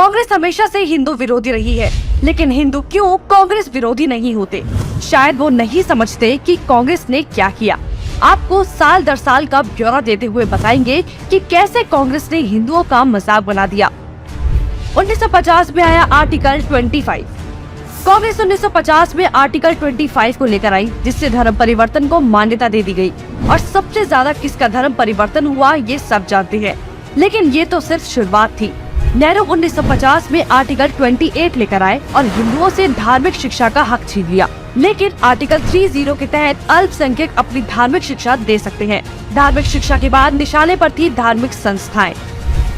कांग्रेस हमेशा से हिंदू विरोधी रही है, लेकिन हिंदू क्यों कांग्रेस विरोधी नहीं होते? शायद वो नहीं समझते कि कांग्रेस ने क्या किया। आपको साल दर साल का ब्यौरा देते हुए बताएंगे कि कैसे कांग्रेस ने हिंदुओं का मजाक बना दिया। 1950 में आया आर्टिकल 25। कांग्रेस 1950 में आर्टिकल 25 को लेकर आई, जिससे धर्म परिवर्तन को मान्यता दे दी गई। और सबसे ज्यादा किसका धर्म परिवर्तन हुआ ये सब जानते हैं, लेकिन ये तो सिर्फ शुरुआत थी। नेहरू 1950 में आर्टिकल 28 लेकर आए और हिंदुओं से धार्मिक शिक्षा का हक छीन लिया। लेकिन आर्टिकल 30 के तहत अल्पसंख्यक अपनी धार्मिक शिक्षा दे सकते हैं। धार्मिक शिक्षा के बाद निशाने पर थी धार्मिक संस्थाएं।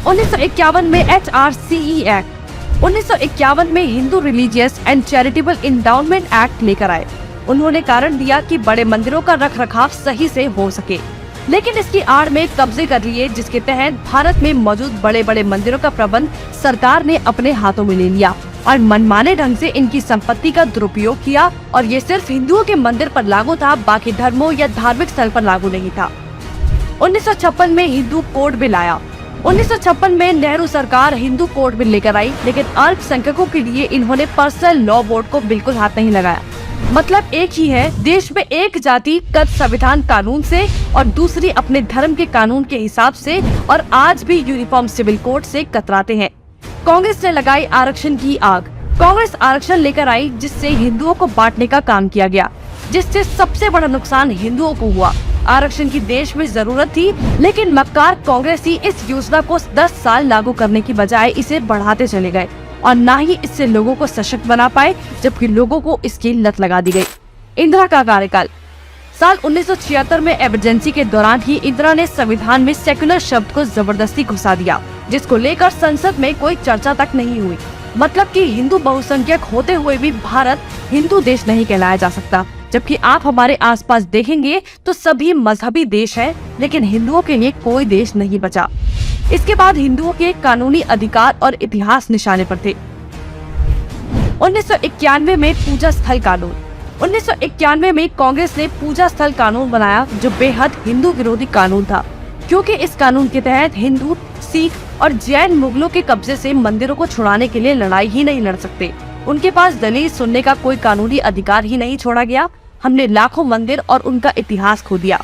1951 में HRCE एक्ट, 1951 में Hindu religious and charitable endowment act लेकर आए। उन्होंने कारण दिया कि बड़े मंदिरों का रखरखाव सही से हो सके, लेकिन इसकी आड़ में कब्जे कर लिए, जिसके तहत भारत में मौजूद बड़े बड़े मंदिरों का प्रबंध सरकार ने अपने हाथों में ले लिया और मनमाने ढंग से इनकी संपत्ति का दुरुपयोग किया। और ये सिर्फ हिंदुओं के मंदिर पर लागू था, बाकी धर्मों या धार्मिक स्थल पर लागू नहीं था। 1956 में हिंदू कोड बिल आया। 1956 में नेहरू सरकार हिंदू कोड बिल लेकर आई, लेकिन अल्पसंख्यकों के लिए इन्होंने पर्सनल लॉ बोर्ड को बिल्कुल हाथ नहीं लगाया। मतलब एक ही है, देश में एक जाति कद संविधान कानून से और दूसरी अपने धर्म के कानून के हिसाब से, और आज भी यूनिफॉर्म सिविल कोड से कतराते हैं। कांग्रेस ने लगाई आरक्षण की आग। कांग्रेस आरक्षण लेकर आई, जिससे हिंदुओं को बांटने का काम किया गया, जिससे सबसे बड़ा नुकसान हिंदुओं को हुआ। आरक्षण की देश में जरूरत थी, लेकिन मक्कार कांग्रेसी इस योजना को 10 साल लागू करने की बजाय इसे बढ़ाते चले गए और न ही इससे लोगों को सशक्त बना पाए, जबकि लोगों को इसकी लत लगा दी गई। इंदिरा का कार्यकाल। साल 1976 में इमरजेंसी के दौरान ही इंदिरा ने संविधान में सेक्युलर शब्द को जबरदस्ती घुसा दिया, जिसको लेकर संसद में कोई चर्चा तक नहीं हुई। मतलब कि हिंदू बहुसंख्यक होते हुए भी भारत हिंदू देश नहीं कहलाया जा सकता, जबकि आप हमारे आसपास देखेंगे तो सभी मजहबी देश हैं, लेकिन हिंदुओं के लिए कोई देश नहीं बचा। इसके बाद हिंदुओं के कानूनी अधिकार और इतिहास निशाने पर थे। 1991 में पूजा स्थल कानून। 1991 में कांग्रेस ने पूजा स्थल कानून बनाया, जो बेहद हिंदू विरोधी कानून था, क्योंकि इस कानून के तहत हिंदू, सिख और जैन मुगलों के कब्जे से मंदिरों को छुड़ाने के लिए लड़ाई ही नहीं लड़ सकते। उनके पास दलील सुनने का कोई कानूनी अधिकार ही नहीं छोड़ा गया। हमने लाखों मंदिर और उनका इतिहास खो दिया।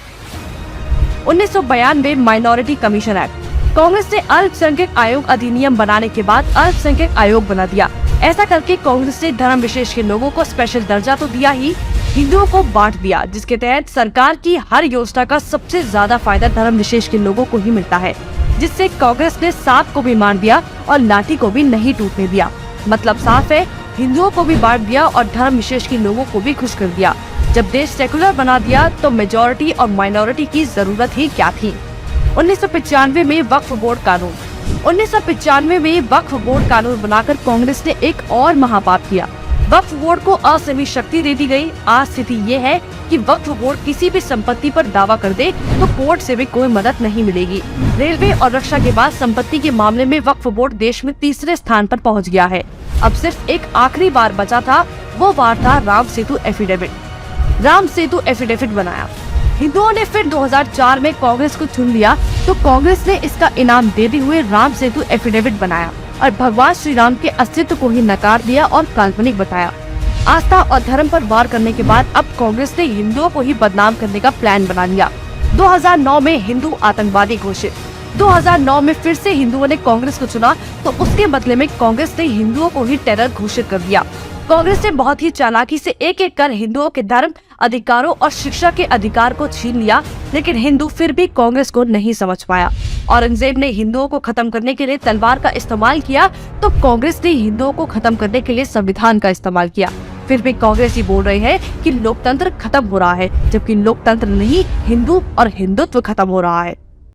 1992 माइनॉरिटी कमीशन एक्ट। कांग्रेस ने अल्पसंख्यक आयोग अधिनियम बनाने के बाद अल्पसंख्यक आयोग बना दिया। ऐसा करके कांग्रेस ने धर्म विशेष के लोगों को स्पेशल दर्जा तो दिया ही, हिंदुओं को बांट दिया, जिसके तहत सरकार की हर योजना का सबसे ज्यादा फायदा धर्म विशेष के लोगों को ही मिलता है, जिससे कांग्रेस ने सांप को भी मार दिया और लाठी को भी नहीं टूटने दिया। मतलब साफ है, हिंदुओं को भी बांट दिया और धर्म विशेष के लोगों को भी खुश कर दिया। जब देश सेकुलर बना दिया तो मेजॉरिटी और माइनॉरिटी की जरूरत ही क्या थी। 1995 में वक्फ बोर्ड कानून। 1995 में वक्फ बोर्ड कानून बनाकर कांग्रेस ने एक और महापाप किया। वक्फ बोर्ड को असीमित शक्ति दे दी गई। आज स्थिति ये है कि वक्फ बोर्ड किसी भी संपत्ति पर दावा कर दे तो कोर्ट से भी कोई मदद नहीं मिलेगी। रेलवे और रक्षा के बाद संपत्ति के मामले में वक्फ बोर्ड देश में तीसरे स्थान पर पहुंच गया है। अब सिर्फ एक आखिरी बार बचा था, वो बार था राम सेतु एफिडेविट। राम सेतु एफिडेविट बनाया। हिंदुओं ने फिर 2004 में कांग्रेस को चुन लिया, तो कांग्रेस ने इसका इनाम देते हुए राम सेतु एफिडेविट बनाया और भगवान श्री राम के अस्तित्व को ही नकार दिया और काल्पनिक बताया। आस्था और धर्म पर वार करने के बाद अब कांग्रेस ने हिंदुओं को ही बदनाम करने का प्लान बना लिया। 2009 में हिंदू आतंकवादी घोषित। 2009 में फिर से हिंदुओं ने कांग्रेस को चुना, तो उसके बदले में कांग्रेस ने हिंदुओं को ही टेरर घोषित कर दिया। कांग्रेस ने बहुत ही चालाकी से एक एक कर हिंदुओं के धर्म, अधिकारों और शिक्षा के अधिकार को छीन लिया, लेकिन हिंदू फिर भी कांग्रेस को नहीं समझ पाया। औरंगजेब ने हिंदुओं को खत्म करने के लिए तलवार का इस्तेमाल किया, तो कांग्रेस ने हिंदुओं को खत्म करने के लिए संविधान का इस्तेमाल किया। फिर भी कांग्रेस ही बोल रहे हैं कि लोकतंत्र खत्म हो रहा है, जबकि लोकतंत्र नहीं, हिंदू और हिंदुत्व खत्म हो रहा है।